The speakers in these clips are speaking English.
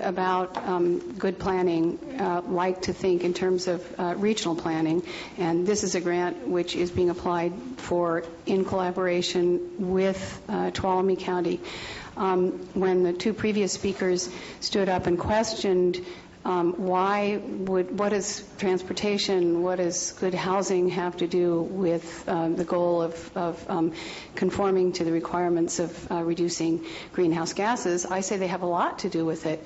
about good planning like to think in terms of regional planning, and this is a grant which is being applied for in collaboration with Tuolumne County. When the two previous speakers stood up and questioned what does transportation, what does good housing have to do with the goal of conforming to the requirements of reducing greenhouse gases? I say they have a lot to do with it.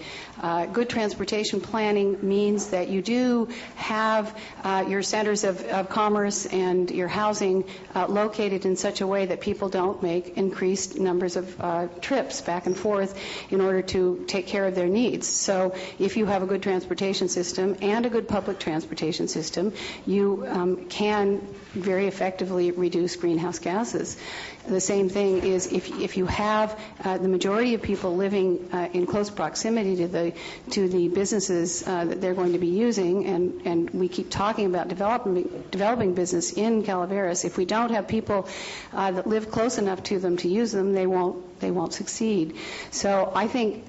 Good transportation planning means that you do have your centers of commerce and your housing located in such a way that people don't make increased numbers of trips back and forth in order to take care of their needs. So if you have a good transportation system and a good public transportation system, you can very effectively reduce greenhouse gases. The same thing is if you have the majority of people living in close proximity to the businesses that they're going to be using, and we keep talking about developing business in Calaveras. If we don't have people that live close enough to them to use them, they won't succeed. So I think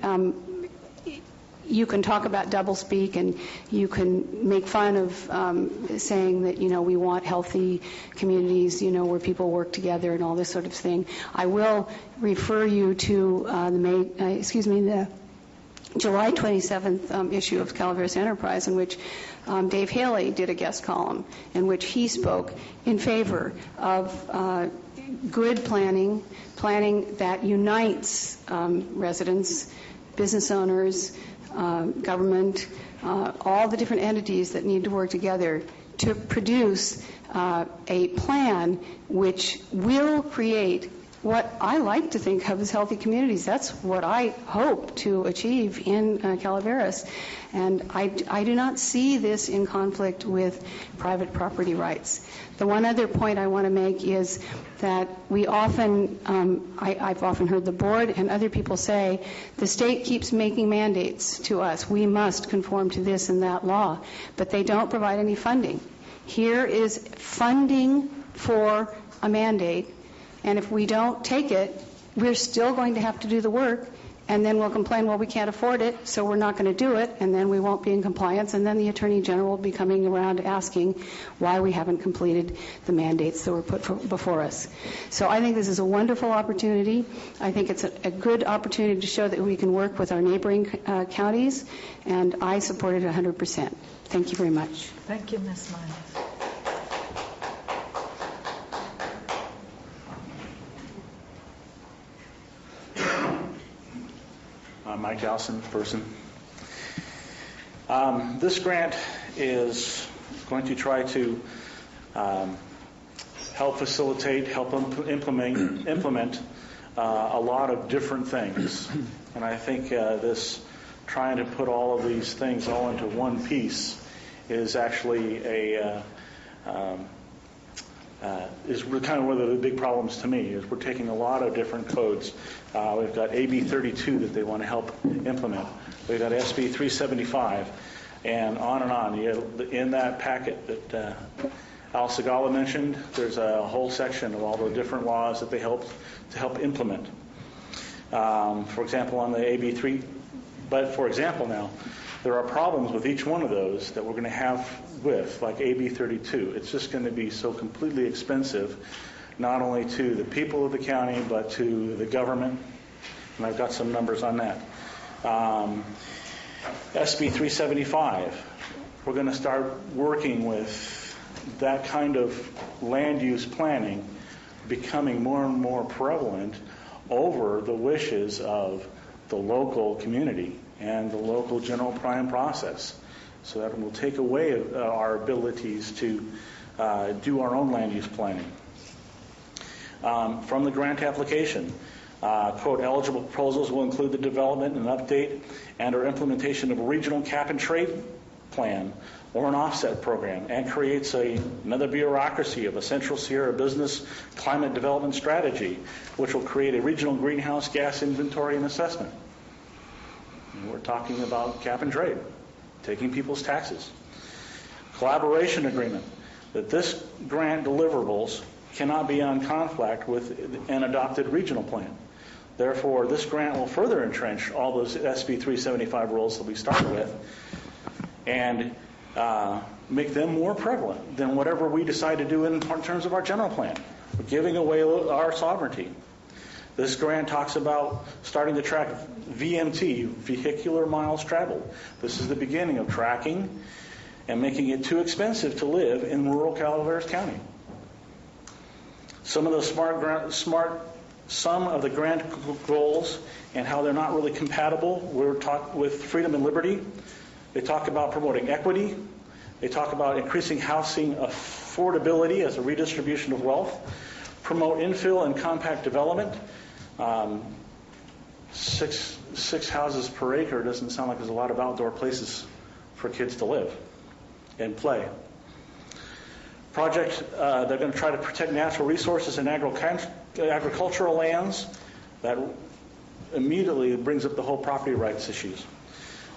you can talk about doublespeak, and you can make fun of saying that, we want healthy communities, where people work together and all this sort of thing. I will refer you to the July 27th issue of Calaveras Enterprise, in which Dave Haley did a guest column in which he spoke in favor of good planning that unites residents, business owners, government, all the different entities that need to work together to produce a plan which will create what I like to think of as healthy communities. That's what I hope to achieve in Calaveras. And I do not see this in conflict with private property rights. The one other point I want to make is that we often, I've often heard the board and other people say, the state keeps making mandates to us. We must conform to this and that law, but they don't provide any funding. Here is funding for a mandate, and if we don't take it, we're still going to have to do the work, and then we'll complain, well, we can't afford it, so we're not going to do it, and then we won't be in compliance, and then the Attorney General will be coming around asking why we haven't completed the mandates that were put before us. So I think this is a wonderful opportunity. I think it's a good opportunity to show that we can work with our neighboring counties, and I support it 100%. Thank you very much. Thank you, Ms. Myers. Mike Allison, person. This grant is going to try to help facilitate, help implement a lot of different things. And I think this trying to put all of these things all into one piece is actually is kind of one of the big problems to me, is we're taking a lot of different codes. We've got AB 32 that they want to help implement. We've got SB 375, and on and on. In that packet that Al Segala mentioned, there's a whole section of all the different laws that they help implement. For example, on the AB 3, but for example now, there are problems with each one of those that we're going to have with, like AB 32. It's just going to be so completely expensive, not only to the people of the county, but to the government. And I've got some numbers on that. SB 375, we're going to start working with that kind of land use planning becoming more and more prevalent over the wishes of the local community and the local general plan process. So that will take away our abilities to do our own land use planning. From the grant application, quote, eligible proposals will include the development and update and or implementation of a regional cap and trade plan or an offset program, and creates another bureaucracy of a Central Sierra business climate development strategy, which will create a regional greenhouse gas inventory and assessment. And we're talking about cap and trade, taking people's taxes. Collaboration agreement, that this grant deliverables cannot be on conflict with an adopted regional plan. Therefore, this grant will further entrench all those SB 375 rules that we started with and make them more prevalent than whatever we decide to do in terms of our general plan. We're giving away our sovereignty. This grant talks about starting to track VMT, vehicular miles traveled. This is the beginning of tracking and making it too expensive to live in rural Calaveras County. Some of the some of the grant goals and how they're not really compatible. We're talking with freedom and liberty. They talk about promoting equity. They talk about increasing housing affordability as a redistribution of wealth. Promote infill and compact development. Six houses per acre doesn't sound like there's a lot of outdoor places for kids to live and play. Project, they're going to try to protect natural resources and agricultural lands. That immediately brings up the whole property rights issues.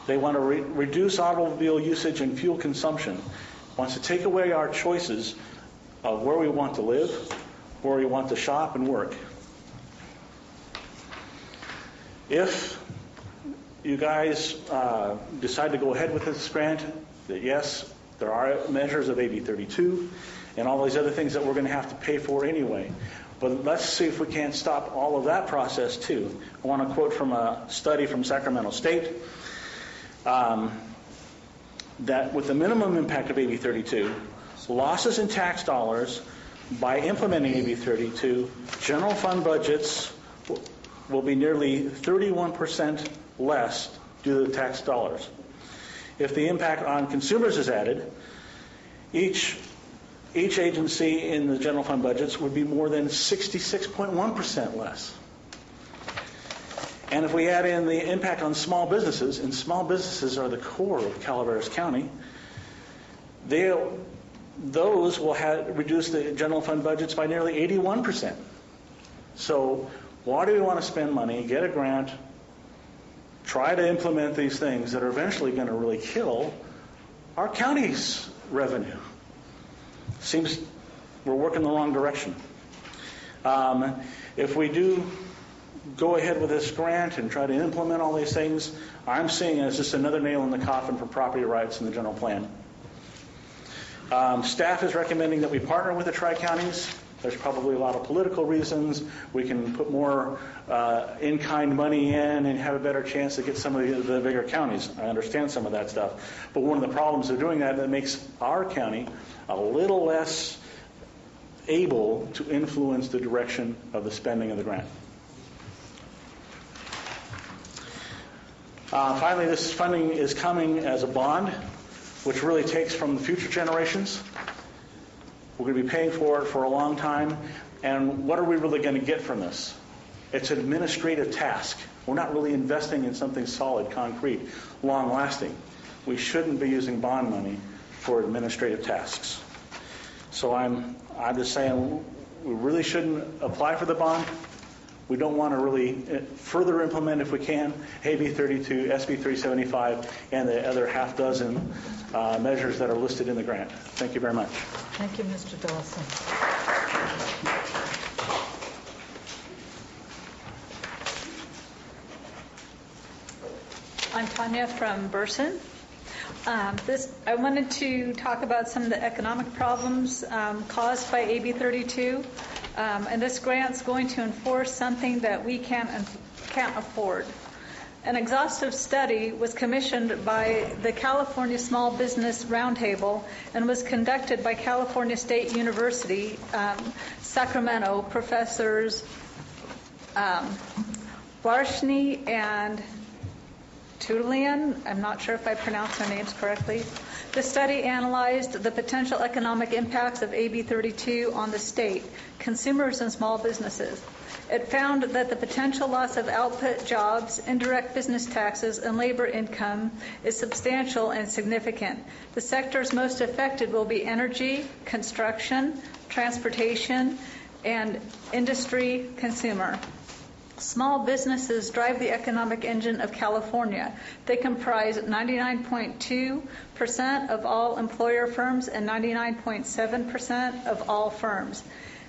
They want to reduce automobile usage and fuel consumption. Wants to take away our choices of where we want to live, where we want to shop and work. If you guys decide to go ahead with this grant, that yes, there are measures of AB 32 and all these other things that we're going to have to pay for anyway. But let's see if we can't stop all of that process too. I want to quote from a study from Sacramento State that with the minimum impact of AB 32, losses in tax dollars by implementing AB 32, general fund budgets will be nearly 31% less due to the tax dollars. If the impact on consumers is added, each agency in the general fund budgets would be more than 66.1% less. And if we add in the impact on small businesses, and small businesses are the core of Calaveras County, those will reduce the general fund budgets by nearly 81%. So why do we want to spend money, get a grant, try to implement these things that are eventually going to really kill our county's revenue? Seems we're working the wrong direction. If we do go ahead with this grant and try to implement all these things, I'm seeing it as just another nail in the coffin for property rights in the general plan. Staff is recommending that we partner with the tri-counties. There's probably a lot of political reasons. We can put more in-kind money in and have a better chance to get some of the bigger counties. I understand some of that stuff. But one of the problems of doing that makes our county a little less able to influence the direction of the spending of the grant. Finally, this funding is coming as a bond, which really takes from the future generations. We're going to be paying for it for a long time. And what are we really going to get from this? It's an administrative task. We're not really investing in something solid, concrete, long-lasting. We shouldn't be using bond money for administrative tasks. So I'm just saying we really shouldn't apply for the bond. We don't want to really further implement, if we can, AB 32, SB 375, and the other half dozen measures that are listed in the grant. Thank you very much. Thank you, Mr. Dawson. I'm Tanya from Burson. I wanted to talk about some of the economic problems caused by AB 32. And this grant's going to enforce something that we can't afford. An exhaustive study was commissioned by the California Small Business Roundtable and was conducted by California State University, Sacramento, professors Varshni and Tulian. I'm not sure if I pronounced their names correctly. The study analyzed the potential economic impacts of AB 32 on the state, consumers, and small businesses. It found that the potential loss of output jobs, indirect business taxes, and labor income is substantial and significant. The sectors most affected will be energy, construction, transportation, and industry consumer. Small businesses drive the economic engine of California. They comprise 99.2% of all employer firms and 99.7% of all firms.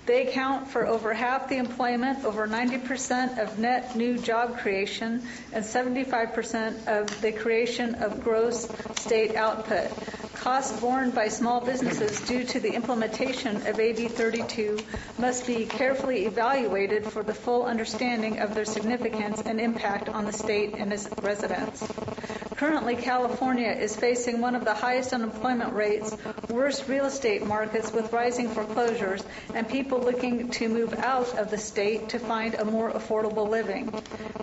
They account for over half the employment, over 90% of net new job creation, and 75% of the creation of gross state output. Costs borne by small businesses due to the implementation of AB 32 must be carefully evaluated for the full understanding of their significance and impact on the state and its residents. Currently, California is facing one of the highest unemployment rates, worst real estate markets with rising foreclosures, and people looking to move out of the state to find a more affordable living.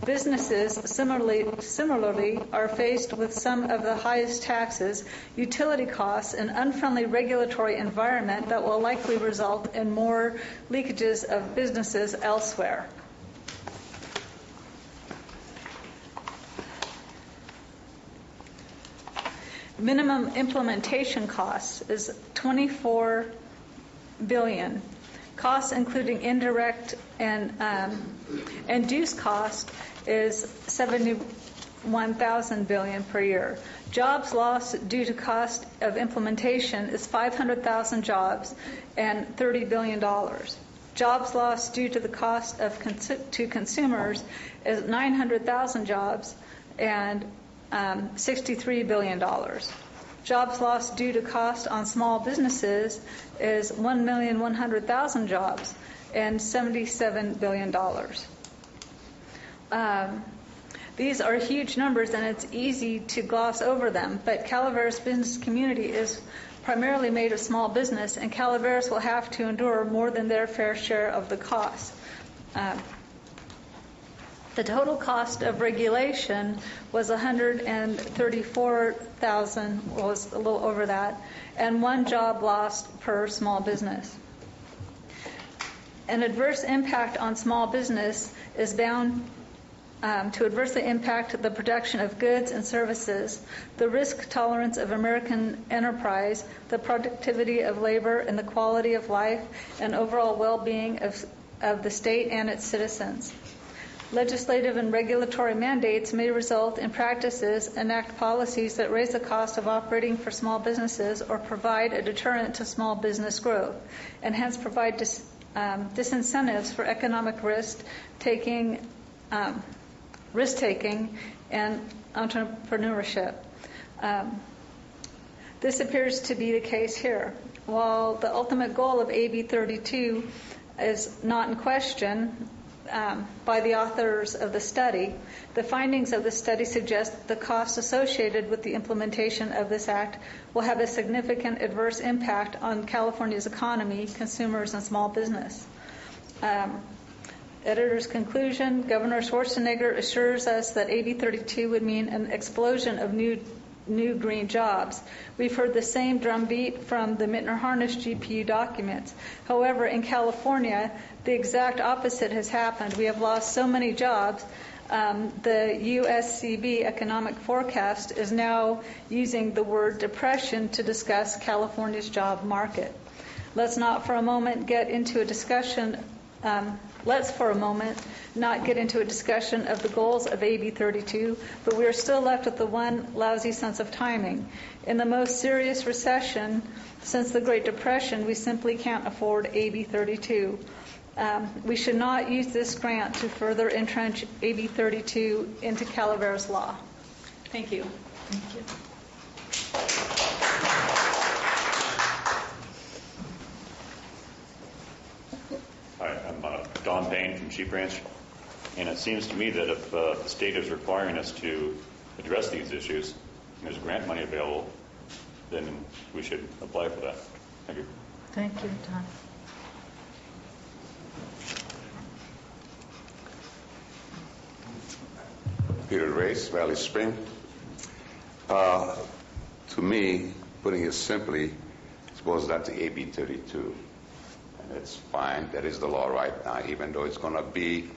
Businesses similarly are faced with some of the highest taxes, utility costs, and unfriendly regulatory environment that will likely result in more leakages of businesses elsewhere. Minimum implementation costs is $24 billion. Costs including indirect and induced cost is $71,000 billion per year. Jobs lost due to cost of implementation is 500,000 jobs and $30 billion. Jobs lost due to the cost of to consumers is 900,000 jobs and $63 billion. Jobs lost due to cost on small businesses is 1,100,000 jobs and $77 billion. These are huge numbers, and it's easy to gloss over them, but Calaveras business community is primarily made of small business, and Calaveras will have to endure more than their fair share of the cost. The total cost of regulation was $134,000, was a little over that, and one job lost per small business. An adverse impact on small business is bound to adversely impact the production of goods and services, the risk tolerance of American enterprise, the productivity of labor, and the quality of life and overall well-being of the state and its citizens. Legislative and regulatory mandates may result in practices, enact policies that raise the cost of operating for small businesses or provide a deterrent to small business growth, and hence provide disincentives for economic risk-taking and entrepreneurship. This appears to be the case here. While the ultimate goal of AB 32 is not in question by the authors of the study, the findings of the study suggest that the costs associated with the implementation of this act will have a significant adverse impact on California's economy, consumers, and small business. Editor's conclusion: Governor Schwarzenegger assures us that AB 32 would mean an explosion of new green jobs. We've heard the same drumbeat from the Mittner-Harnish GPU documents. However, in California, the exact opposite has happened. We have lost so many jobs. The USCB economic forecast is now using the word depression to discuss California's job market. Let's for a moment not get into a discussion of the goals of AB 32, but we are still left with the one lousy sense of timing. In the most serious recession since the Great Depression, we simply can't afford AB 32. We should not use this grant to further entrench AB 32 into Calaveras law. Thank you. Thank you. Hi, I'm Don Payne from Sheep Ranch, and it seems to me that if the state is requiring us to address these issues and there's grant money available, then we should apply for that. Thank you. Thank you, Don. Peter Race, Valley Spring. To me, putting it simply, it boils down to AB 32. And it's fine. That is the law right now, even though it's going to be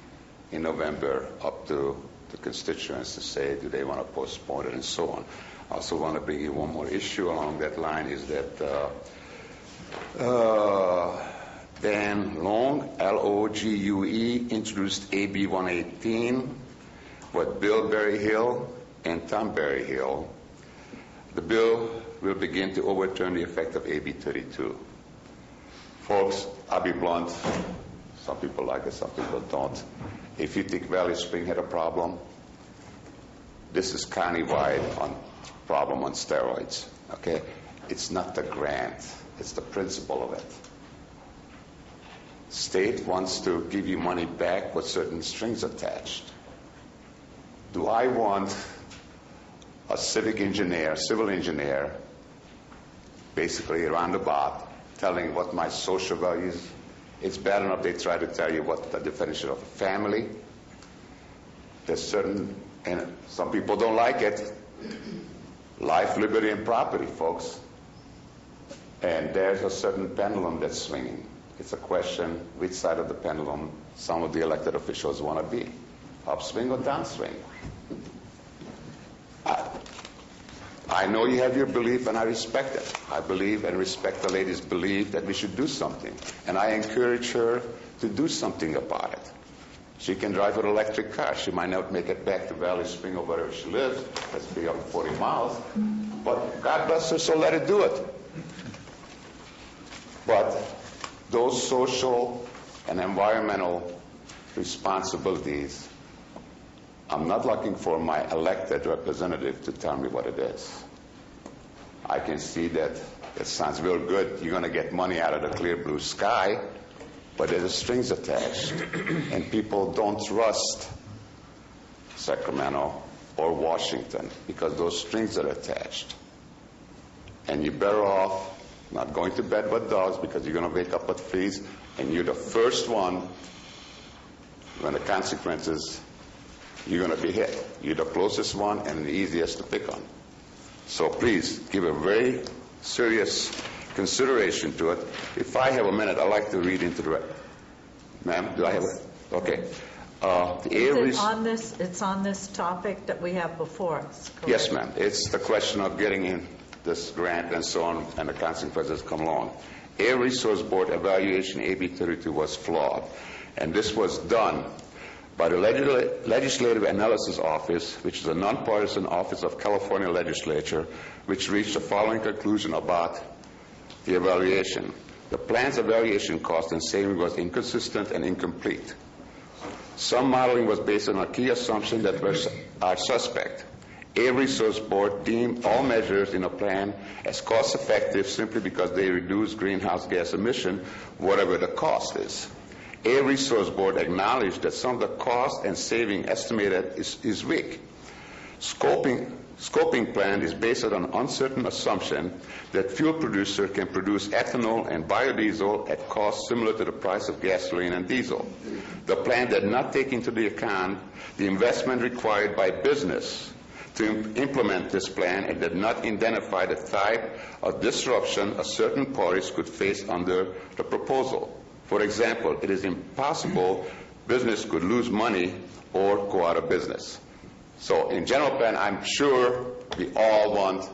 in November up to the constituents to say, do they want to postpone it and so on. I also want to bring in one more issue along that line is that Dan Long, L-O-G-U-E, introduced AB 118 with Bill Berryhill and Tom Berryhill. The bill will begin to overturn the effect of AB 32. Folks, I'll be blunt. Some people like it, some people don't. If you think Valley Spring had a problem, this is county-wide problem on steroids, okay? It's not the grant, it's the principle of it. State wants to give you money back with certain strings attached. Do I want a civil engineer, basically roundabout, telling what my social values? It's bad enough they try to tell you what the definition of a family. There's certain, and some people don't like it, life, liberty, and property, folks. And there's a certain pendulum that's swinging. It's a question which side of the pendulum some of the elected officials want to be, upswing or downswing. I know you have your belief, and I respect it. I believe and respect the lady's belief that we should do something. And I encourage her to do something about it. She can drive an electric car. She might not make it back to Valley Spring or wherever she lives. Let's be up 40 miles. But God bless her, so let her do it. But those social and environmental responsibilities, I'm not looking for my elected representative to tell me what it is. I can see that it sounds real good. You're going to get money out of the clear blue sky, but there's strings attached. And people don't trust Sacramento or Washington because those strings are attached. And you're better off not going to bed with dogs because you're going to wake up with fleas, and you're the first one when the consequences, you're going to be hit. You're the closest one and the easiest to pick on. So please give a very serious consideration to it. If I have a minute, I'd like to read into the record. Ma'am, do I have it? Okay. It's on this topic that we have before us, correct? Yes, ma'am. It's the question of getting in this grant and so on, and the consequences come along. Air Resource Board evaluation AB 32 was flawed, and this was done by the Legislative Analysis Office, which is a nonpartisan office of California Legislature, which reached the following conclusion about the evaluation. The plan's evaluation cost and saving was inconsistent and incomplete. Some modeling was based on a key assumption that are suspect. Air Resource Board deemed all measures in a plan as cost-effective simply because they reduce greenhouse gas emission, whatever the cost is. Air Resource Board acknowledged that some of the cost and saving estimated is weak. Scoping plan is based on an uncertain assumption that fuel producer can produce ethanol and biodiesel at costs similar to the price of gasoline and diesel. The plan did not take into account the investment required by business to implement this plan and did not identify the type of disruption a certain parties could face under the proposal. For example, it is impossible business could lose money or go out of business. So in general plan, I'm sure we all want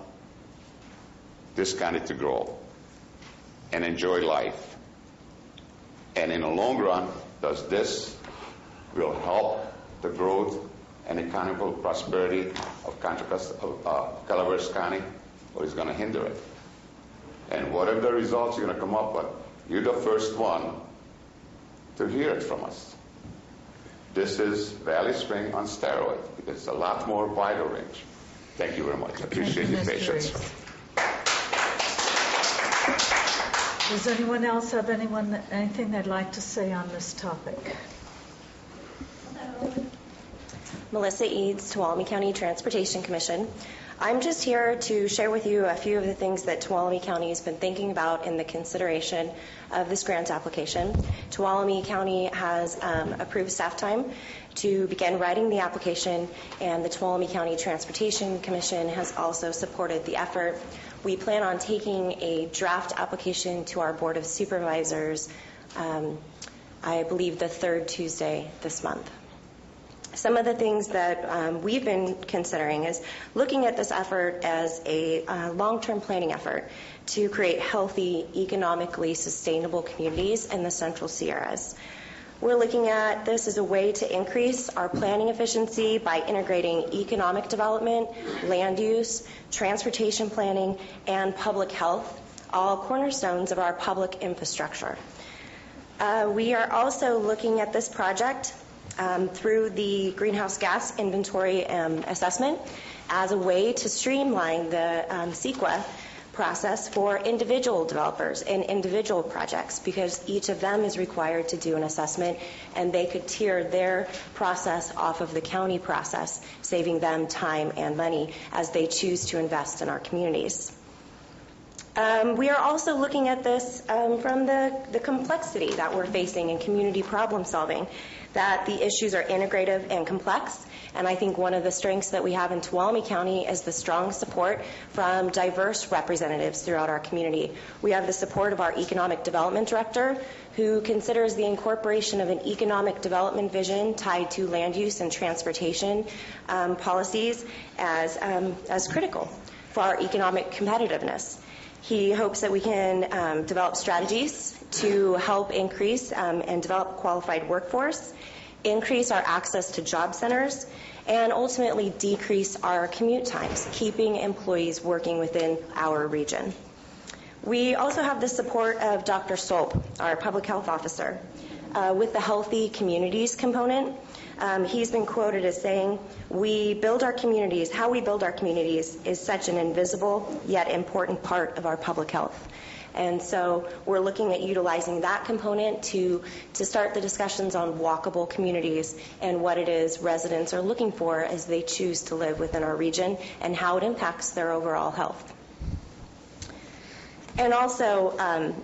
this county to grow and enjoy life. And in the long run, does this will help the growth and economical prosperity of Calaveras County, or is going to hinder it? And whatever the results you're going to come up with, you're the first one to hear it from us. This is Valley Spring on steroids, because it's a lot more wider range. Thank you very much. I appreciate your patience. Does anyone else have anything they'd like to say on this topic? Melissa Eads, Tuolumne County Transportation Commission. I'm just here to share with you a few of the things that Tuolumne County has been thinking about in the consideration of this grant application. Tuolumne County has approved staff time to begin writing the application, and the Tuolumne County Transportation Commission has also supported the effort. We plan on taking a draft application to our Board of Supervisors, I believe the third Tuesday this month. Some of the things that we've been considering is looking at this effort as a long-term planning effort to create healthy, economically sustainable communities in the Central Sierras. We're looking at this as a way to increase our planning efficiency by integrating economic development, land use, transportation planning, and public health all cornerstones of our public infrastructure. We are also looking at this project through the greenhouse gas inventory assessment as a way to streamline the CEQA process for individual developers and individual projects, because each of them is required to do an assessment, and they could tier their process off of the county process, saving them time and money as they choose to invest in our communities. We are also looking at this from the complexity that we're facing in community problem solving, that the issues are integrative and complex. And I think one of the strengths that we have in Tuolumne County is the strong support from diverse representatives throughout our community. We have the support of our economic development director, who considers the incorporation of an economic development vision tied to land use and transportation policies as critical for our economic competitiveness. He hopes that we can develop strategies to help increase and develop qualified workforce, increase our access to job centers, and ultimately decrease our commute times, keeping employees working within our region. We also have the support of Dr. Stolp, our public health officer. With the healthy communities component, he's been quoted as saying, how we build our communities is such an invisible yet important part of our public health. And so we're looking at utilizing that component to start the discussions on walkable communities and what it is residents are looking for as they choose to live within our region and how it impacts their overall health. And also,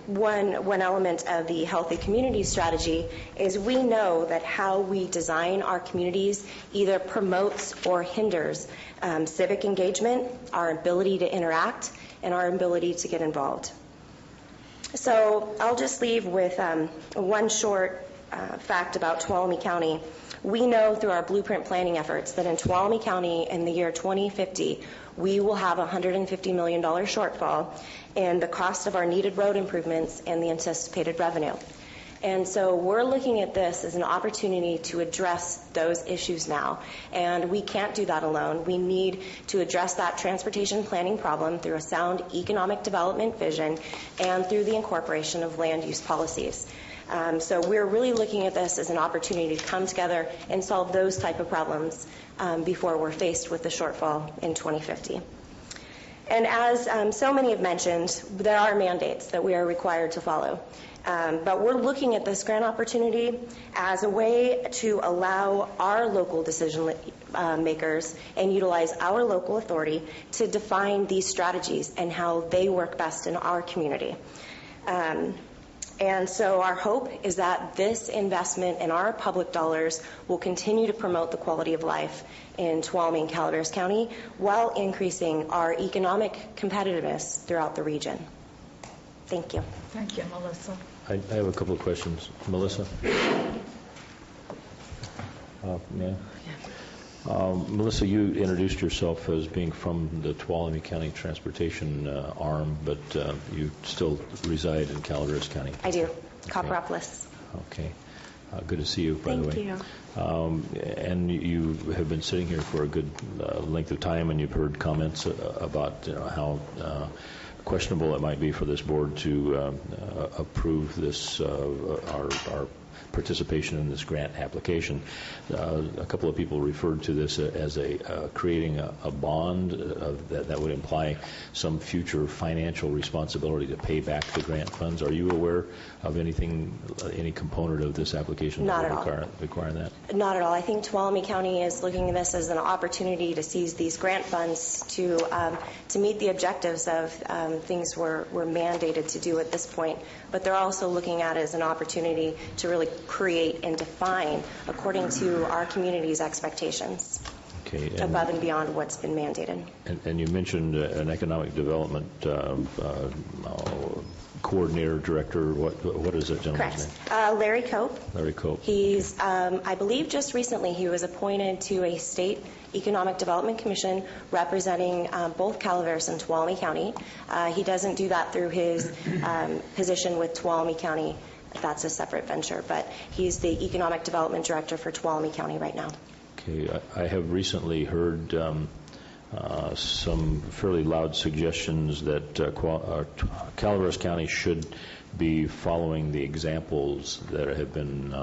one element of the healthy community strategy is we know that how we design our communities either promotes or hinders civic engagement, our ability to interact, and our ability to get involved. So I'll just leave with one short fact about Tuolumne County. We know through our blueprint planning efforts that in Tuolumne County in the year 2050, we will have a $150 million shortfall in the cost of our needed road improvements and the anticipated revenue. And so we're looking at this as an opportunity to address those issues now. And we can't do that alone. We need to address that transportation planning problem through a sound economic development vision and through the incorporation of land use policies. So we're really looking at this as an opportunity to come together and solve those type of problems before we're faced with the shortfall in 2050. And as so many have mentioned, there are mandates that we are required to follow. But we're looking at this grant opportunity as a way to allow our local decision makers and utilize our local authority to define these strategies and how they work best in our community. And so our hope is that this investment in our public dollars will continue to promote the quality of life in Tuolumne and Calaveras County while increasing our economic competitiveness throughout the region. Thank you. Thank you, Melissa. I have a couple of questions. Melissa? Melissa, you introduced yourself as being from the Tuolumne County Transportation arm, but you still reside in Calaveras County. I do. Okay. Copperopolis. Okay. Good to see you, by the way. Thank you. And you have been sitting here for a good length of time, and you've heard comments about how questionable it might be for this board to approve this, our participation in this grant application. A couple of people referred to this as creating a bond that would imply some future financial responsibility to pay back the grant funds. Are you aware of anything, any component of this application Not that at would require that? Not at all. I think Tuolumne County is looking at this as an opportunity to seize these grant funds to meet the objectives of things we're mandated to do at this point. But they're also looking at it as an opportunity to really create and define according to our community's expectations. Okay, above and beyond what's been mandated. And you mentioned an economic development coordinator, director. What is that gentleman's name? Larry Cope. Larry Cope. He's, I believe just recently he was appointed to a state Economic Development Commission representing both Calaveras and Tuolumne County. He doesn't do that through his position with Tuolumne County. That's a separate venture, but he's the Economic Development Director for Tuolumne County right now. Okay, I have recently heard some fairly loud suggestions that Calaveras County should be following the examples that have been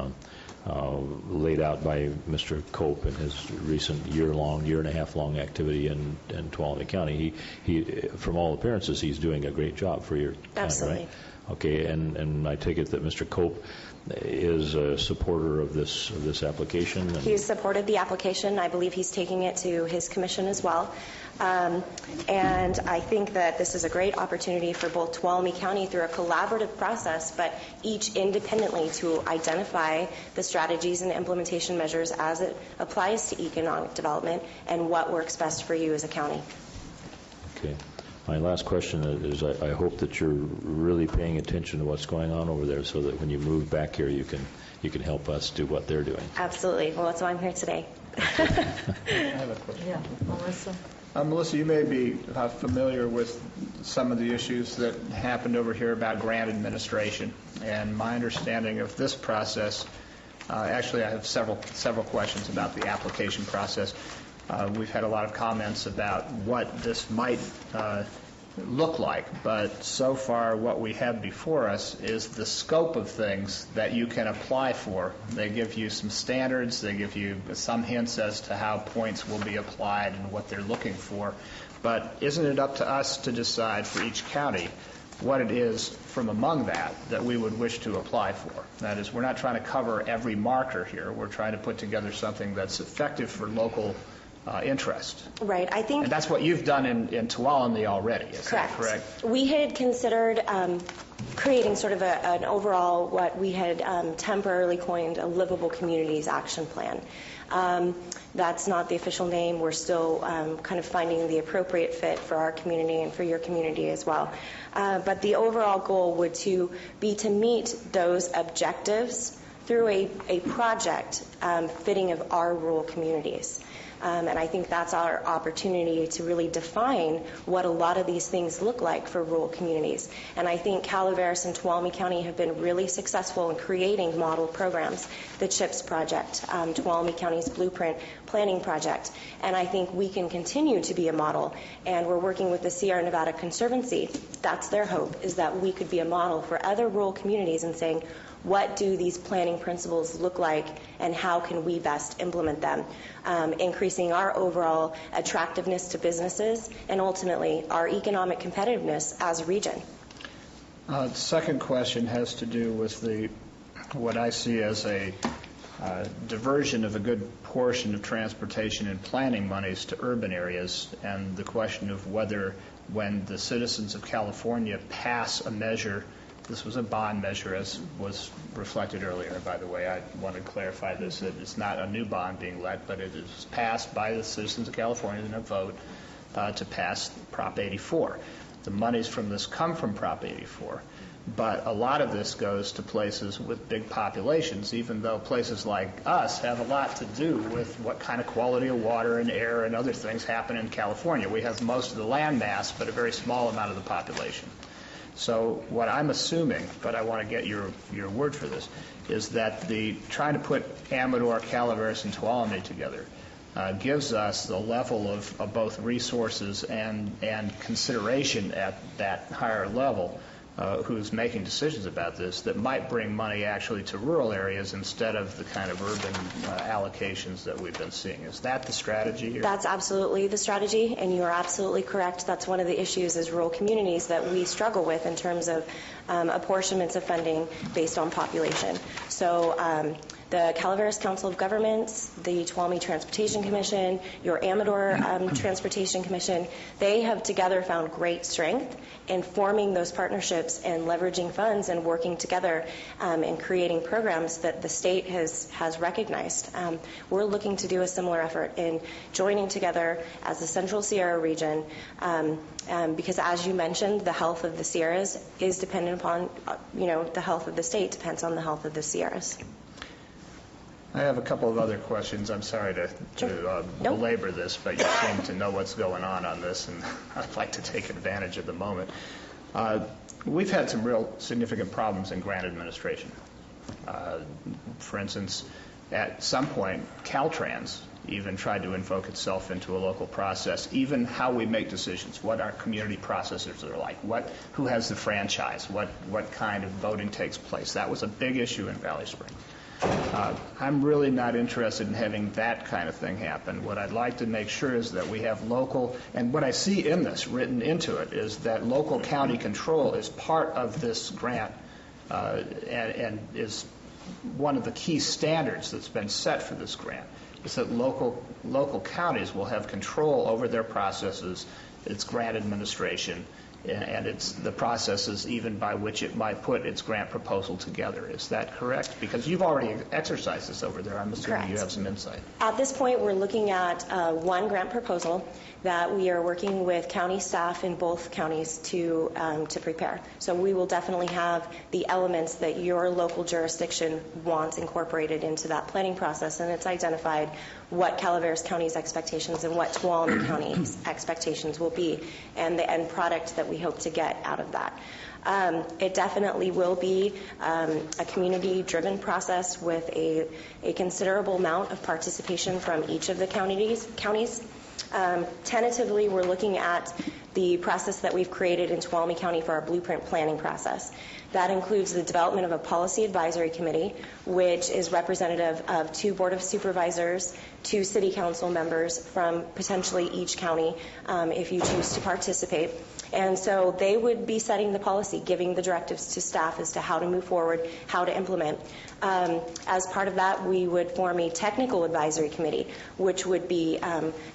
laid out by Mr. Cope in his recent year and a half long activity in Tuolumne County. He, from all appearances, he's doing a great job for your county, Absolutely. right? Okay, and I take it that Mr. Cope is a supporter of this application? He's supported the application. I believe he's taking it to his commission as well. And I think that this is a great opportunity for both Tuolumne County through a collaborative process, but each independently to identify the strategies and implementation measures as it applies to economic development and what works best for you as a county. Okay. My last question is I hope that you're really paying attention to what's going on over there so that when you move back here you can help us do what they're doing. Absolutely. Well, that's why I'm here today. I have a question. Yeah, Melissa. Melissa, you may be familiar with some of the issues that happened over here about grant administration. And my understanding of this process, actually I have several questions about the application process. We've had a lot of comments about what this might look like, but so far what we have before us is the scope of things that you can apply for. They give you some standards, they give you some hints as to how points will be applied and what they're looking for, but isn't it up to us to decide for each county what it is from among that we would wish to apply for? That is, we're not trying to cover every marker here, we're trying to put together something that's effective for local interest. Right. I think. And that's what you've done in Tuolumne already, is that correct? We had considered creating sort of an overall, what we had temporarily coined a livable communities action plan. That's not the official name. We're still kind of finding the appropriate fit for our community and for your community as well. But the overall goal would be to meet those objectives through a project fitting of our rural communities. And I think that's our opportunity to really define what a lot of these things look like for rural communities. And I think Calaveras and Tuolumne County have been really successful in creating model programs. The CHIPS project, Tuolumne County's Blueprint Planning Project. And I think we can continue to be a model. And we're working with the Sierra Nevada Conservancy. That's their hope, is that we could be a model for other rural communities and saying, what do these planning principles look like and how can we best implement them, increasing our overall attractiveness to businesses and ultimately our economic competitiveness as a region. The second question has to do with what I see as a diversion of a good portion of transportation and planning monies to urban areas, and the question of whether when the citizens of California pass a measure. This was a bond measure, as was reflected earlier, by the way. I want to clarify this. It's not a new bond being let, but it is passed by the citizens of California in a vote to pass Prop 84. The monies from this come from Prop 84, but a lot of this goes to places with big populations, even though places like us have a lot to do with what kind of quality of water and air and other things happen in California. We have most of the land mass, but a very small amount of the population. So what I'm assuming, but I want to get your word for this, is that trying to put Amador, Calaveras, and Tuolumne together gives us the level of both resources and consideration at that higher level who's making decisions about this that might bring money actually to rural areas instead of the kind of urban allocations that we've been seeing. Is that the strategy here? That's absolutely the strategy, and you're absolutely correct. That's one of the issues as rural communities that we struggle with in terms of apportionments of funding based on population. So the Calaveras Council of Governments, the Tuolumne Transportation Commission, your Amador Transportation Commission, they have together found great strength in forming those partnerships and leveraging funds and working together and creating programs that the state has recognized. We're looking to do a similar effort in joining together as the Central Sierra region because, as you mentioned, the health of the Sierras is dependent upon, the health of the state depends on the health of the Sierras. I have a couple of other questions. I'm sorry to belabor this, but you seem to know what's going on this, and I'd like to take advantage of the moment. We've had some real significant problems in grant administration. For instance, at some point, Caltrans even tried to invoke itself into a local process, even how we make decisions, what our community processors are like, who has the franchise, what kind of voting takes place. That was a big issue in Valley Springs. I'm really not interested in having that kind of thing happen. What I'd like to make sure is that we have local, and what I see in this, written into it, is that local county control is part of this grant and is one of the key standards that's been set for this grant, is that local counties will have control over their processes, its grant administration, and it's the processes even by which it might put its grant proposal together. Is that correct? Because you've already exercised this over there. I'm assuming you have some insight. At this point, we're looking at one grant proposal that we are working with county staff in both counties to prepare. So we will definitely have the elements that your local jurisdiction wants incorporated into that planning process, and it's identified what Calaveras County's expectations and what Tuolumne County's expectations will be, and the end product that we hope to get out of that. It definitely will be a community-driven process with a considerable amount of participation from each of the counties. Tentatively, we're looking at the process that we've created in Tuolumne County for our blueprint planning process. That includes the development of a policy advisory committee, which is representative of 2 Board of Supervisors, 2 city council members from potentially each county if you choose to participate. And so they would be setting the policy, giving the directives to staff as to how to move forward, how to implement. As part of that, we would form a technical advisory committee, which would be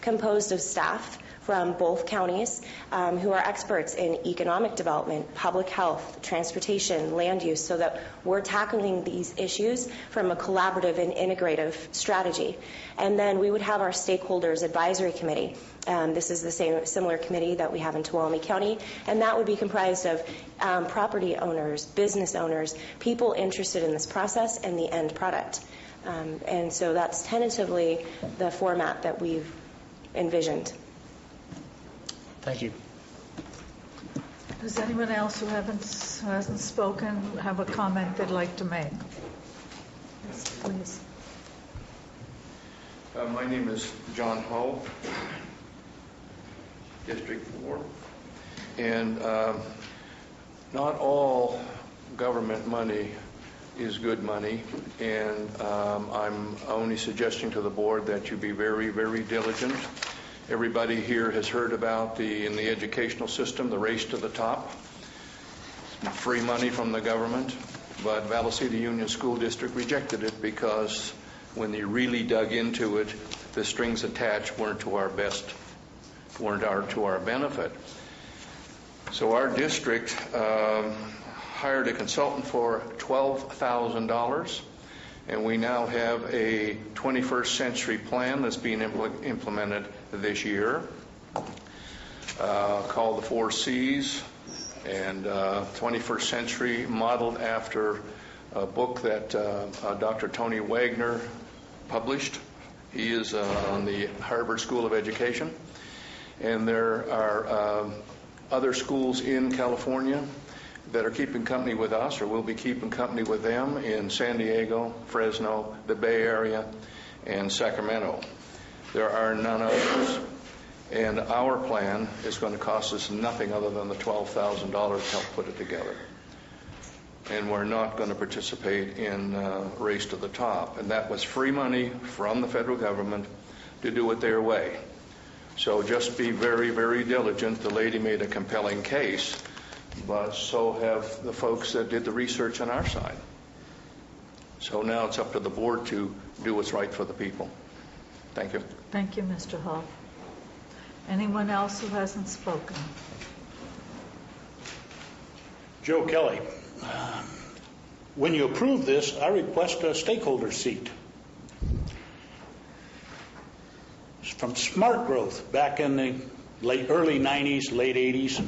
composed of staff from both counties who are experts in economic development, public health, transportation, land use, so that we're tackling these issues from a collaborative and integrative strategy. And then we would have our stakeholders advisory committee. This is the similar committee that we have in Tuolumne County, and that would be comprised of property owners, business owners, people interested in this process and the end product. And so that's tentatively the format that we've envisioned. Thank you. Does anyone else who hasn't spoken have a comment they'd like to make? Yes, please. My name is John Hull, District 4, and not all government money is good money, and I'm only suggesting to the board that you be very, very diligent. Everybody here has heard about in the educational system, the race to the top, free money from the government, but Valley City Union School District rejected it because when they really dug into it, the strings attached weren't to our benefit. So our district hired a consultant for $12,000, and we now have a 21st century plan that's being implemented this year called the 4 C's, and 21st century modeled after a book that Dr. Tony Wagner published. He is on the Harvard School of Education, and there are other schools in California that are keeping company with us or will be keeping company with them in San Diego, Fresno, the Bay Area, and Sacramento. There are none others. And our plan is going to cost us nothing other than the $12,000 to help put it together. And we're not going to participate in Race to the Top. And that was free money from the federal government to do it their way. So just be very, very diligent. The lady made a compelling case, but so have the folks that did the research on our side. So now it's up to the board to do what's right for the people. Thank you. Thank you, Mr. Hall. Anyone else who hasn't spoken? Joe Kelly. When you approve this, I request a stakeholder seat. From smart growth back in the early 90s, late 80s,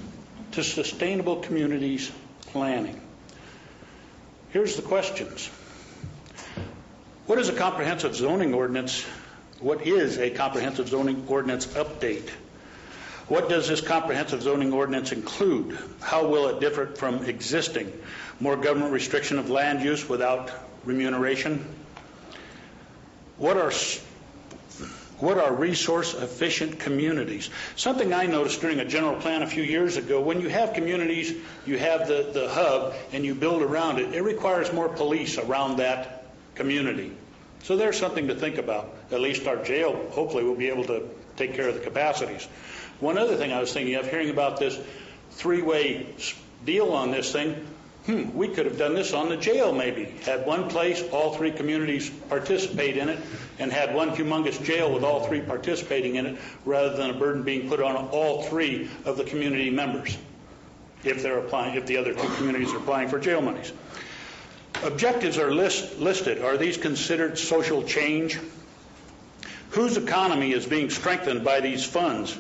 to sustainable communities planning. Here's the questions. What is a comprehensive zoning ordinance? What is a comprehensive zoning ordinance update? What does this comprehensive zoning ordinance include? How will it differ from existing? More government restriction of land use without remuneration? What What are resource-efficient communities? Something I noticed during a general plan a few years ago, when you have communities, you have the hub, and you build around it, it requires more police around that community. So there's something to think about. At least our jail, hopefully, will be able to take care of the capacities. One other thing I was thinking of, hearing about this three-way deal on this thing, we could have done this on the jail maybe. Had one place, all three communities participate in it, and had one humongous jail with all three participating in it, rather than a burden being put on all three of the community members if they're applying, if the other two communities are applying for jail monies. Objectives are listed. Are these considered social change? Whose economy is being strengthened by these funds?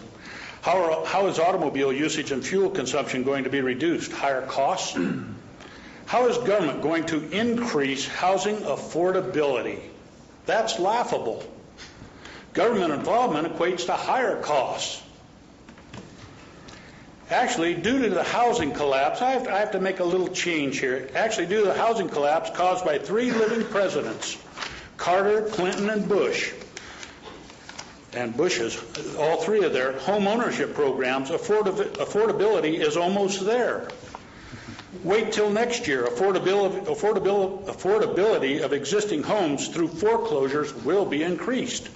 How is automobile usage and fuel consumption going to be reduced? Higher costs? How is government going to increase housing affordability? That's laughable. Government involvement equates to higher costs. Actually, due to the housing collapse, I have to make a little change here. Actually, due to the housing collapse caused by three living presidents, Carter, Clinton, and Bush, and Bush's, all three of their home ownership programs, affordability is almost there. Wait till next year. Affordability of existing homes through foreclosures will be increased.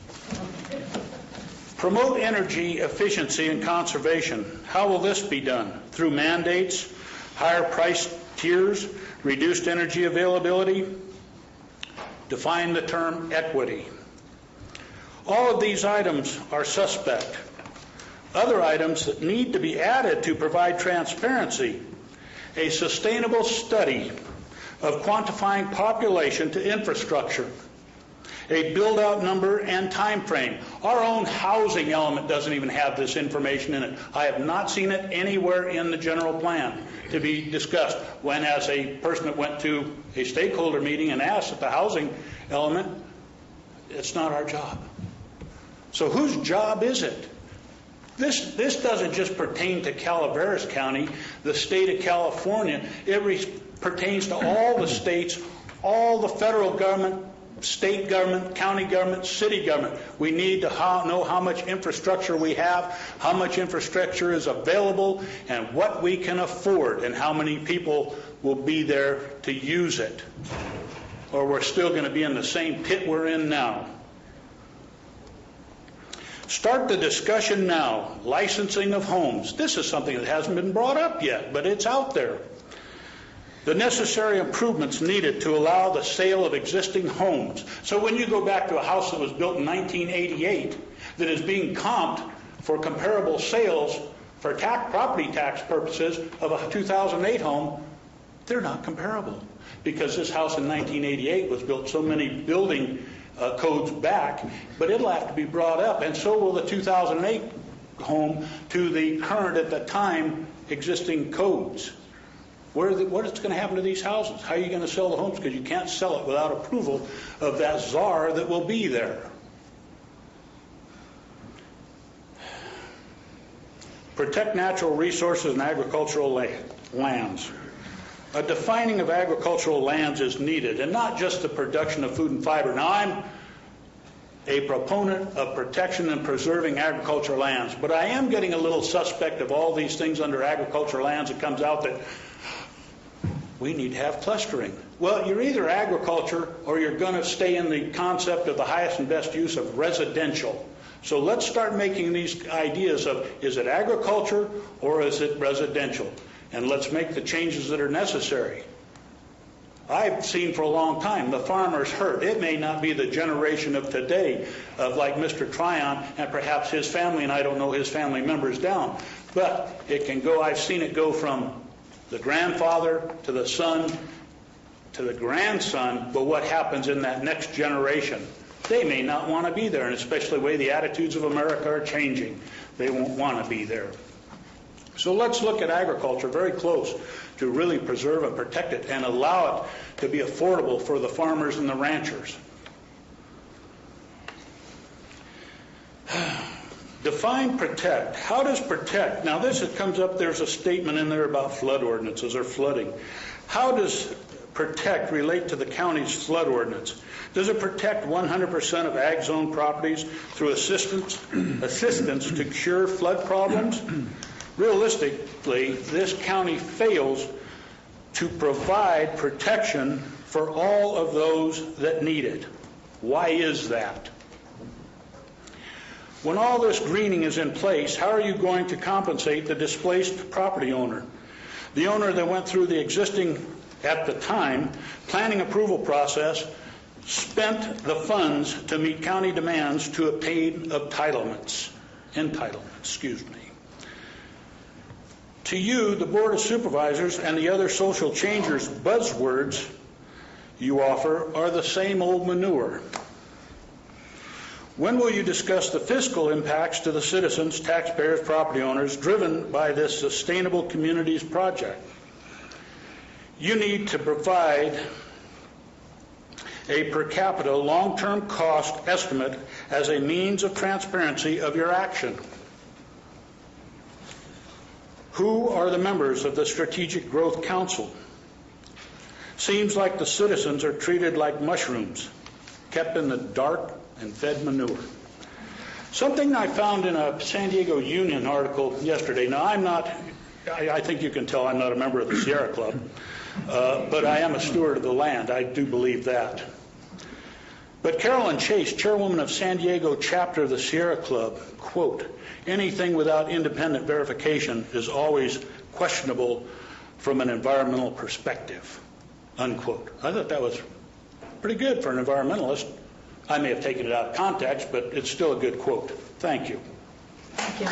Promote energy efficiency and conservation. How will this be done? Through mandates, higher price tiers, reduced energy availability? Define the term equity. All of these items are suspect. Other items that need to be added to provide transparency: a sustainable study of quantifying population to infrastructure, a build-out number and time frame. Our own housing element doesn't even have this information in it. I have not seen it anywhere in the general plan to be discussed. When, as a person that went to a stakeholder meeting and asked at the housing element, it's not our job. So whose job is it? This doesn't just pertain to Calaveras County, the state of California. It pertains to all the states, all the federal government, state government, county government, city government. We need to know how much infrastructure we have, how much infrastructure is available, and what we can afford, and how many people will be there to use it. Or we're still going to be in the same pit we're in now. Start the discussion now. Licensing of homes. This is something that hasn't been brought up yet, but it's out there. The necessary improvements needed to allow the sale of existing homes. So when you go back to a house that was built in 1988 that is being comped for comparable sales for property tax purposes of a 2008 home, they're not comparable, because this house in 1988 was built so many building codes back, but it'll have to be brought up, and so will the 2008 home to the current at the time existing codes. What is going to happen to these houses? How are you going to sell the homes? Because you can't sell it without approval of that czar that will be there. Protect natural resources and agricultural lands. A defining of agricultural lands is needed, and not just the production of food and fiber. Now, I'm a proponent of protection and preserving agricultural lands, but I am getting a little suspect of all these things under agricultural lands. It comes out that we need to have clustering. Well, you're either agriculture or you're going to stay in the concept of the highest and best use of residential. So let's start making these ideas of, is it agriculture or is it residential? And let's make the changes that are necessary. I've seen for a long time the farmers hurt. It may not be the generation of today of like Mr. Tryon and perhaps his family, and I don't know his family members down, but it can go, I've seen it go from the grandfather to the son to the grandson, but what happens in that next generation? They may not want to be there, and especially the way the attitudes of America are changing. They won't want to be there. So let's look at agriculture very close to really preserve and protect it and allow it to be affordable for the farmers and the ranchers. Define protect. How does protect? Now this comes up, there's a statement in there about flood ordinances or flooding. How does protect relate to the county's flood ordinance? Does it protect 100% of ag zone properties through assistance to cure flood problems? Realistically, this county fails to provide protection for all of those that need it. Why is that? When all this greening is in place, how are you going to compensate the displaced property owner? The owner that went through the existing, at the time, planning approval process spent the funds to meet county demands to obtain entitlements. To you, the Board of Supervisors and the other social changers buzzwords you offer are the same old manure. When will you discuss the fiscal impacts to the citizens, taxpayers, property owners driven by this Sustainable Communities project? You need to provide a per capita long-term cost estimate as a means of transparency of your action. Who are the members of the Strategic Growth Council? Seems like the citizens are treated like mushrooms, kept in the dark and fed manure. Something I found in a San Diego Union article yesterday. Now, I think you can tell I'm not a member of the Sierra Club, but I am a steward of the land. I do believe that. But Carolyn Chase, chairwoman of San Diego chapter of the Sierra Club, quote, "Anything without independent verification is always questionable from an environmental perspective," unquote. I thought that was pretty good for an environmentalist. I may have taken it out of context, but it's still a good quote. Thank you. Thank you.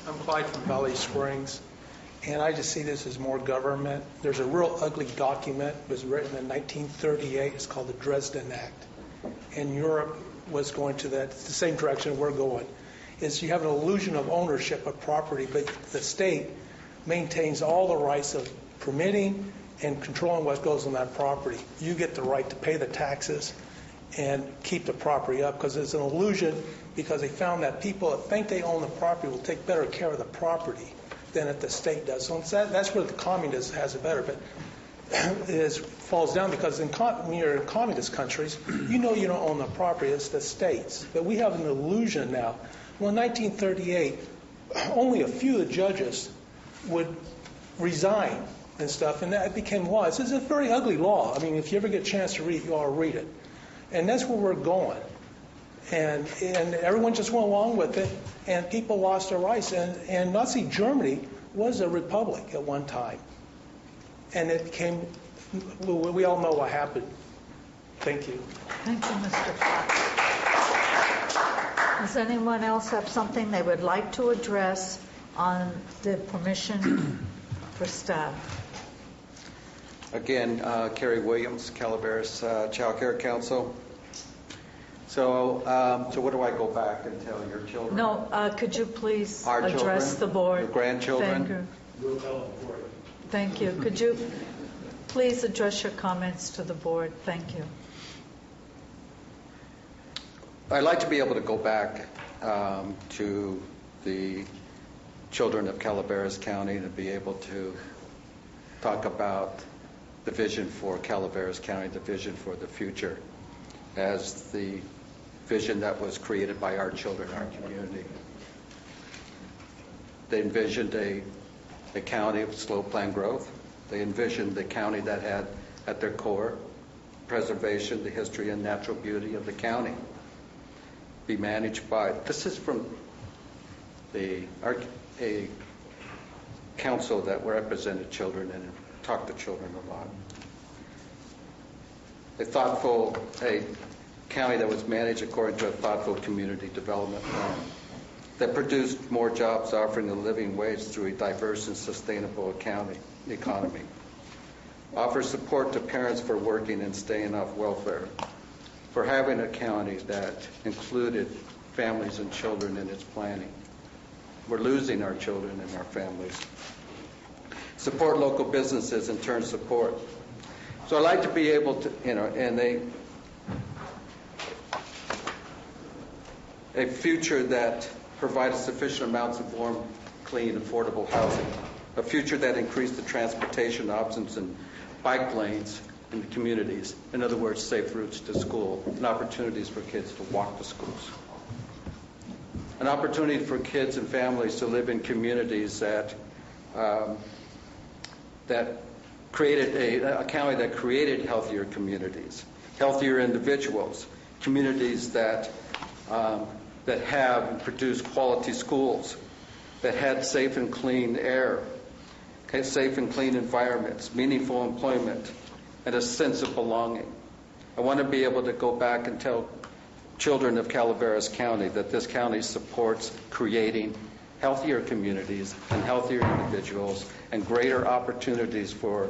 I'm Clyde from Valley Springs, and I just see this as more government. There's a real ugly document. It was written in 1938. It's called the Dresden Act. And Europe was going to that, the same direction we're going. Is you have an illusion of ownership of property, but the state maintains all the rights of permitting and controlling what goes on that property. You get the right to pay the taxes and keep the property up, because it's an illusion, because they found that people that think they own the property will take better care of the property than if the state does. So that's where the communist has it better. But it falls down because when you're in communist countries, you know you don't own the property, it's the states. But we have an illusion now. Well, in 1938, only a few of the judges would resign and stuff, and that became law. It's a very ugly law. I mean, if you ever get a chance to read it, you ought to read it. And that's where we're going. And everyone just went along with it, and people lost their rights. And Nazi Germany was a republic at one time. And it became, we all know what happened. Thank you. Thank you, Mr. Fox. Does anyone else have something they would like to address on the permission for staff? Again, Kerry Williams, Calaveras Child Care Council. So what do I go back and tell your children? No, could you please Our address children, the board? the grandchildren? Thank you. We'll tell them for you. Thank you. Could you please address your comments to the board? Thank you. I'd like to be able to go back to the children of Calaveras County to be able to talk about the vision for Calaveras County, the vision for the future, as the vision that was created by our children, our community. They envisioned a county of slow planned growth. They envisioned the county that had at their core preservation, the history and natural beauty of the county. Be managed by, this is from a council that represented children and talked to children a lot. A county that was managed according to a thoughtful community development plan that produced more jobs, offering a living wage through a diverse and sustainable economy. Offers support to parents for working and staying off welfare. For having a county that included families and children in its planning. We're losing our children and our families. Support local businesses and turn support. So I'd like to be able to, and a future that provides sufficient amounts of warm, clean, affordable housing a future that increased the transportation options and bike lanes in the communities. In other words, safe routes to school and opportunities for kids to walk to schools. An opportunity for kids and families to live in communities that created a county that created healthier communities, healthier individuals, communities that have and produce quality schools, that had safe and clean air, safe and clean environments, meaningful employment, and a sense of belonging. I want to be able to go back and tell children of Calaveras County that this county supports creating healthier communities and healthier individuals and greater opportunities for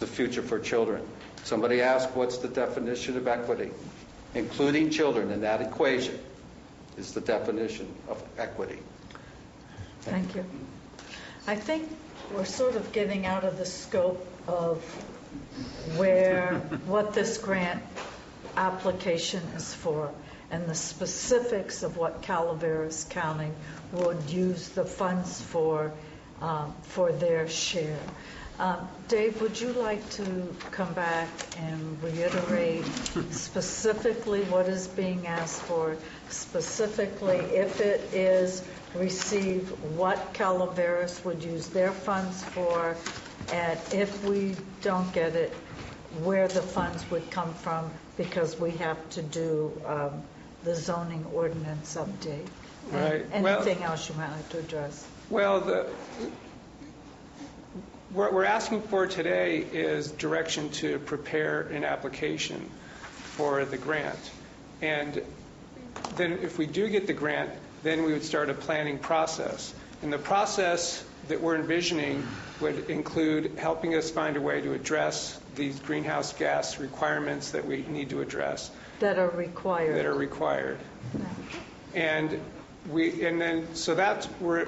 the future for children. Somebody asked, what's the definition of equity? Including children in that equation is the definition of equity. Thank you. I think we're sort of getting out of the scope of what this grant application is for and the specifics of what Calaveras County would use the funds for their share. Dave, would you like to come back and reiterate specifically what is being asked for, specifically if it is receive what Calaveras would use their funds for, and if we don't get it, where the funds would come from, because we have to do the zoning ordinance update. Right. And anything else you might like to address? Well, what we're asking for today is direction to prepare an application for the grant. And then if we do get the grant, then we would start a planning process. And the process that we're envisioning would include helping us find a way to address these greenhouse gas requirements that we need to address. That are required. That are required. And so that's we're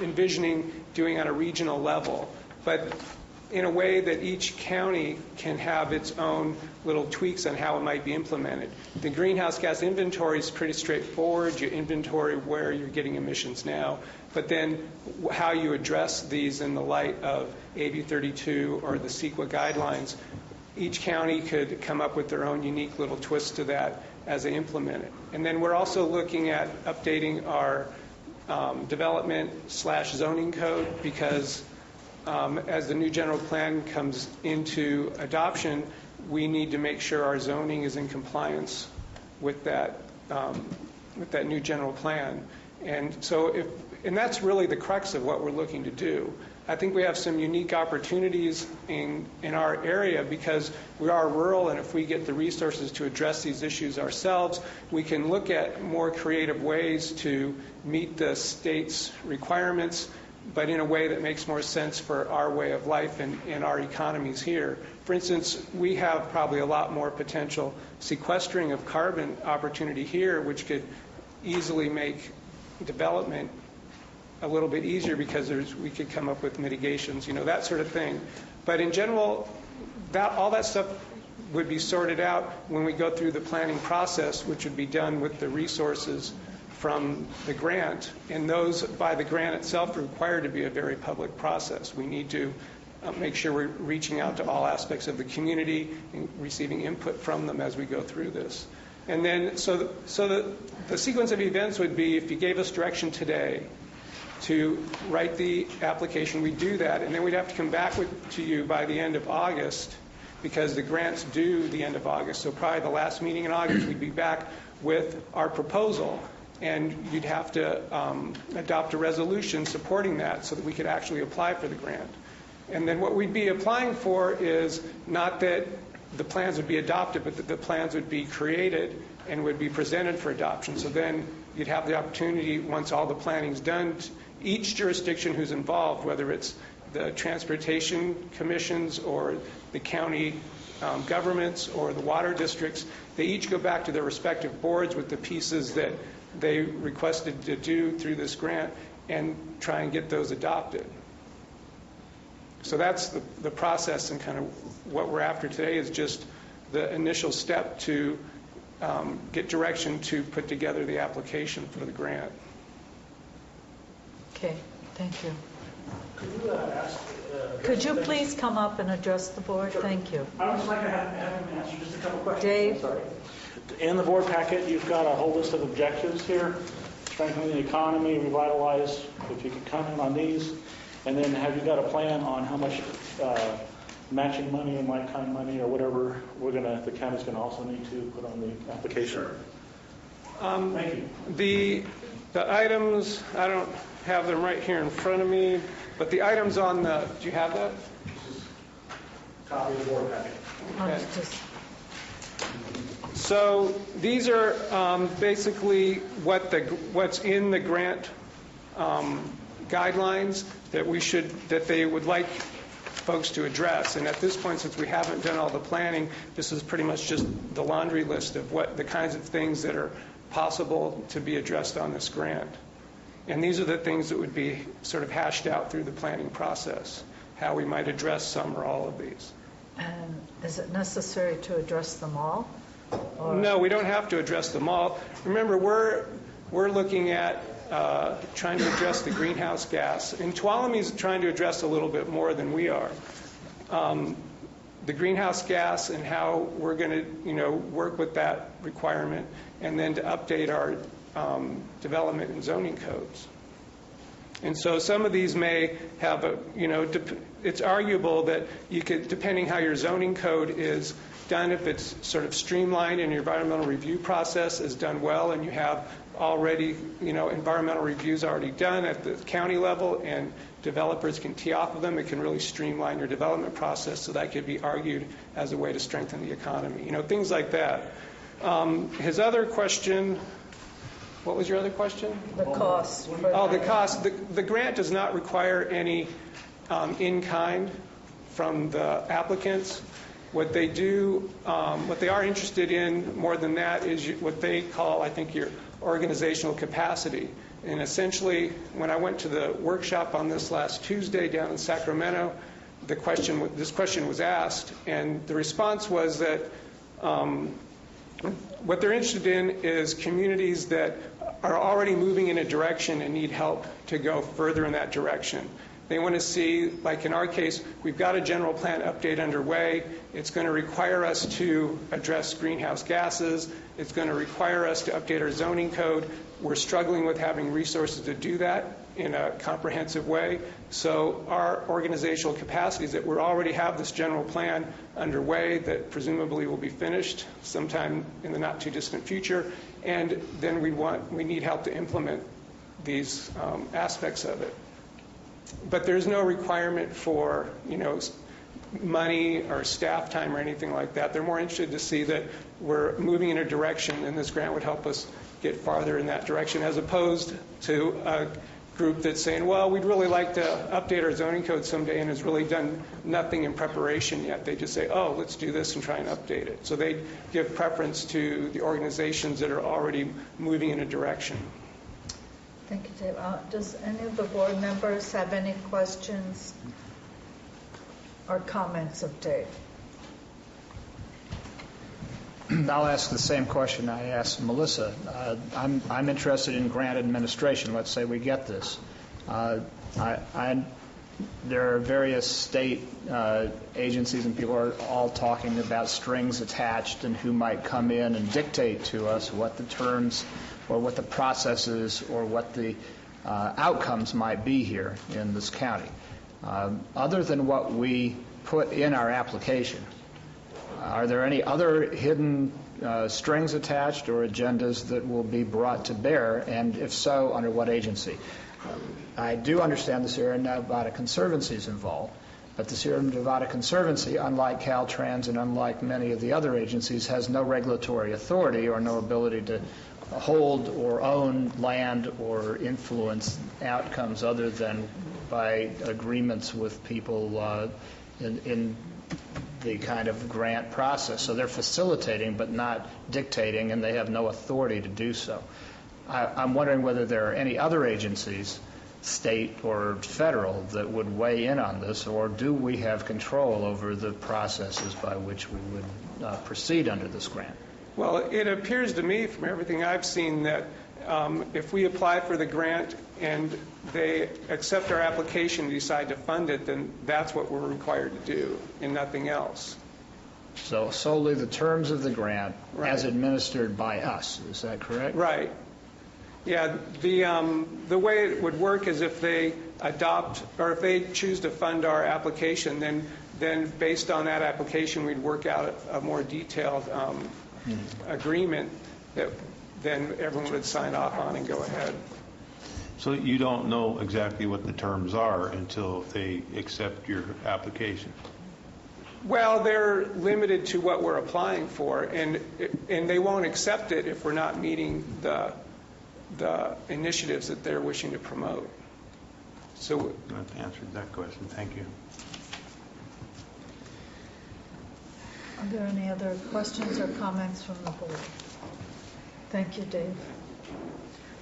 envisioning doing on a regional level, but in a way that each county can have its own little tweaks on how it might be implemented. The greenhouse gas inventory is pretty straightforward. You inventory where you're getting emissions now, but then how you address these in the light of AB 32 or the CEQA guidelines, each county could come up with their own unique little twist to that as they implement it. And then we're also looking at updating our development/zoning code, because as the new general plan comes into adoption, we need to make sure our zoning is in compliance with that new general plan. And so and that's really the crux of what we're looking to do. I think we have some unique opportunities in our area because we are rural, and if we get the resources to address these issues ourselves, we can look at more creative ways to meet the state's requirements, but in a way that makes more sense for our way of life and our economies here. For instance, we have probably a lot more potential sequestering of carbon opportunity here, which could easily make development a little bit easier because we could come up with mitigations, that sort of thing. But in general, all that stuff would be sorted out when we go through the planning process, which would be done with the resources from the grant. And those, by the grant itself, are required to be a very public process. We need to make sure we're reaching out to all aspects of the community and receiving input from them as we go through this. And then, so the sequence of events would be, if you gave us direction today to write the application, we'd do that, and then we'd have to come back to you by the end of August, because the grant's due the end of August. So probably the last meeting in August, we'd be back with our proposal, and you'd have to adopt a resolution supporting that so that we could actually apply for the grant. And then what we'd be applying for is not that the plans would be adopted, but that the plans would be created and would be presented for adoption. So then you'd have the opportunity, once all the planning's done, each jurisdiction who's involved, whether it's the transportation commissions or the county governments or the water districts, they each go back to their respective boards with the pieces that they requested to do through this grant and try and get those adopted. So that's the process, and kind of what we're after today is just the initial step to get direction to put together the application for the grant. Okay, thank you. Could you ask? Could you please come up and address the board? Sure. Thank you. I would just like to have him answer just a couple questions. Dave? Sorry. In the board packet, you've got a whole list of objectives here. Strengthening the economy, revitalize, if you could comment on these. And then have you got a plan on how much matching money and like-kind money or whatever the county's going to also need to put on the application? Thank you. The items, I don't have them right here in front of me, but the items on the, do you have that? This is a copy of the board packet. Okay. So these are basically what's in the grant guidelines that they would like folks to address. And at this point, since we haven't done all the planning, this is pretty much just the laundry list of what the kinds of things that are possible to be addressed on this grant. And these are the things that would be sort of hashed out through the planning process, how we might address some or all of these. And is it necessary to address them all? Or? No, we don't have to address them all. Remember, we're looking at trying to address the greenhouse gas. And Tuolumne's trying to address a little bit more than we are. The greenhouse gas and how we're going to, work with that requirement, and then to update our development and zoning codes. And so some of these may have it's arguable that you could, depending how your zoning code is done, if it's sort of streamlined and your environmental review process is done well and you have already, environmental reviews already done at the county level and developers can tee off of them, it can really streamline your development process, so that could be argued as a way to strengthen the economy. Things like that. His other question, what was your other question? The cost. The cost. The grant does not require any in-kind from the applicants. What they do, what they are interested in more than that is what they call, I think, your organizational capacity. And essentially, when I went to the workshop on this last Tuesday down in Sacramento, this question was asked, and the response was that what they're interested in is communities that are already moving in a direction and need help to go further in that direction. They want to see, like in our case, we've got a general plan update underway. It's going to require us to address greenhouse gases. It's going to require us to update our zoning code. We're struggling with having resources to do that in a comprehensive way. So our organizational capacity is that we already have this general plan underway that presumably will be finished sometime in the not too distant future. And then we need help to implement these aspects of it. But there's no requirement for, money or staff time or anything like that. They're more interested to see that we're moving in a direction, and this grant would help us get farther in that direction, as opposed to a group that's saying, well, we'd really like to update our zoning code someday and has really done nothing in preparation yet. They just say, oh, let's do this and try and update it. So they give preference to the organizations that are already moving in a direction. Thank you, Dave. Does any of the board members have any questions or comments of Dave? I'll ask the same question I asked Melissa. I'm interested in grant administration. Let's say we get this. There are various state agencies and people are all talking about strings attached and who might come in and dictate to us what the terms or what the processes or what the outcomes might be here in this county. Other than what we put in our application, are there any other hidden strings attached or agendas that will be brought to bear, and if so, under what agency? I do understand the Sierra Nevada Conservancy is involved, but the Sierra Nevada Conservancy, unlike Caltrans and unlike many of the other agencies, has no regulatory authority or no ability to hold or own land or influence outcomes other than by agreements with people in the kind of grant process. So they're facilitating but not dictating, and they have no authority to do so. I'm wondering whether there are any other agencies, state or federal, that would weigh in on this, or do we have control over the processes by which we would proceed under this grant? Well, it appears to me from everything I've seen that if we apply for the grant and they accept our application and decide to fund it, then that's what we're required to do and nothing else. So solely the terms of the grant as administered by us, is that correct? Right. Yeah, the way it would work is if they adopt, or if they choose to fund our application, then based on that application, we'd work out a more detailed agreement that then everyone would sign off on and go ahead. So you don't know exactly what the terms are until they accept your application? Well, they're limited to what we're applying for, and they won't accept it if we're not meeting the initiatives that they're wishing to promote. So That answered that question. Thank you. Are there any other questions or comments from the board? Thank you, Dave.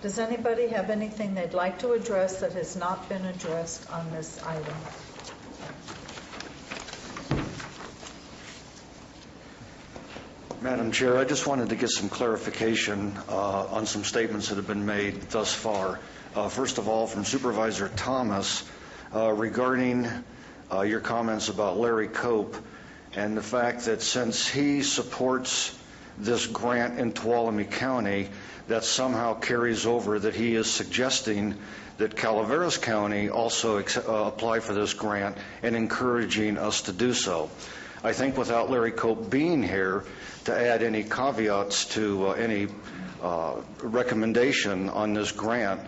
Does anybody have anything they'd like to address that has not been addressed on this item? Madam Chair, I just wanted to get some clarification on some statements that have been made thus far. First of all, from Supervisor Thomas, regarding your comments about Larry Cope and the fact that since he supports this grant in Tuolumne County, that somehow carries over that he is suggesting that Calaveras County also apply for this grant and encouraging us to do so. I think without Larry Cope being here to add any caveats to any recommendation on this grant,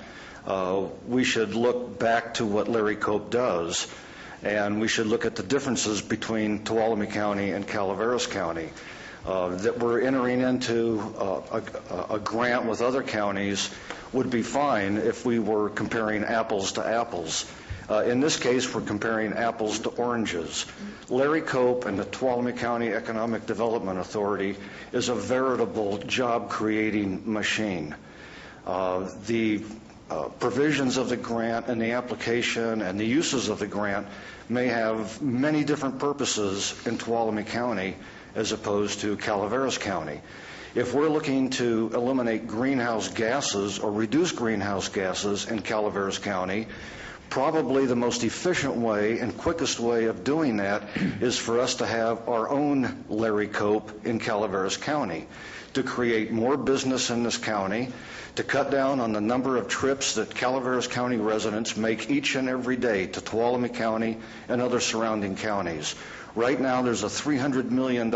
we should look back to what Larry Cope does, and we should look at the differences between Tuolumne County and Calaveras County. That we're entering into a grant with other counties would be fine if we were comparing apples to apples. In this case, we're comparing apples to oranges. Larry Cope and the Tuolumne County Economic Development Authority is a veritable job-creating machine. The provisions of the grant and the application and the uses of the grant may have many different purposes in Tuolumne County as opposed to Calaveras County. If we're looking to eliminate greenhouse gases or reduce greenhouse gases in Calaveras County, probably the most efficient way and quickest way of doing that is for us to have our own Larry Cope in Calaveras County, to create more business in this county, to cut down on the number of trips that Calaveras County residents make each and every day to Tuolumne County and other surrounding counties. Right now, there's a $300 million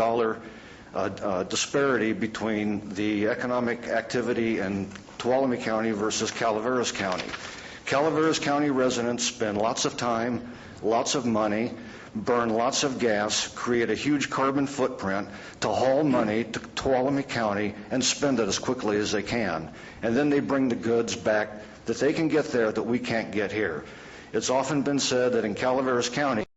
disparity between the economic activity in Tuolumne County versus Calaveras County. Calaveras County residents spend lots of time, lots of money, burn lots of gas, create a huge carbon footprint to haul money to Tuolumne County and spend it as quickly as they can. And then they bring the goods back that they can get there that we can't get here. It's often been said that in Calaveras County,